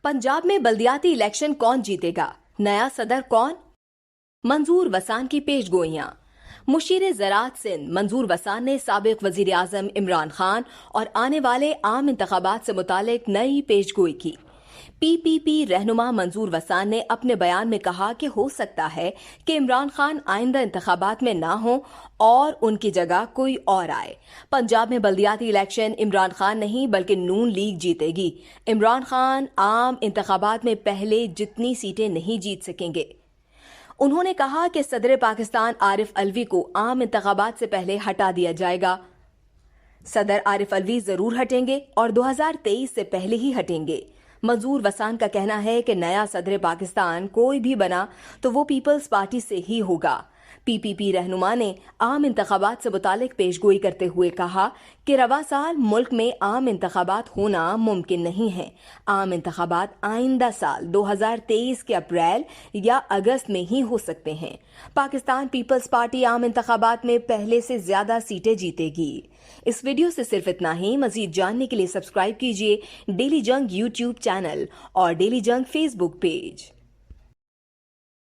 पंजाब में बल्दियाती इलेक्शन कौन जीतेगा, नया सदर कौन? मंजूर वसान की पेशगोइयां। मुशीर ज़राअत सिंध मंजूर वसान ने साबिक वज़ीर आज़म इमरान खान और आने वाले आम इंतखाबात से मुतालिक नई पेशगोई की। PPP रहनुमा मंजूर वसान ने अपने बयान में कहा कि हो सकता है कि इमरान खान आइंदा इंतखाबात में ना हो और उनकी जगह कोई और आए। पंजाब में बल्दियाती इलेक्शन इमरान खान नहीं बल्कि नून लीग जीतेगी। इमरान खान आम इंतखाबात में पहले जितनी सीटें नहीं जीत सकेंगे। उन्होंने कहा कि सदर पाकिस्तान आरिफ अलवी को आम इंतखाबात से पहले हटा दिया जाएगा। सदर आरिफ अलवी जरूर हटेंगे और 2023 से पहले ही हटेंगे। मंजूर वसान का कहना है कि नया सदर पाकिस्तान कोई भी बना तो वो पीपल्स पार्टी से ही होगा। PPP रहनुमा ने आम इंतखाबात से मुतालिक पेशगोई करते हुए कहा कि रवा साल मुल्क में आम इंतखाबात होना मुमकिन नहीं है। आम इंतखाबात आइंदा साल 2023 के अप्रैल या अगस्त में ही हो सकते हैं। पाकिस्तान पीपल्स पार्टी आम इंतखाबात में पहले से ज्यादा सीटें जीतेगी। इस वीडियो से सिर्फ इतना ही। मजीद जानने के लिए सब्सक्राइब कीजिए डेली जंग YouTube चैनल और डेली जंग Facebook पेज।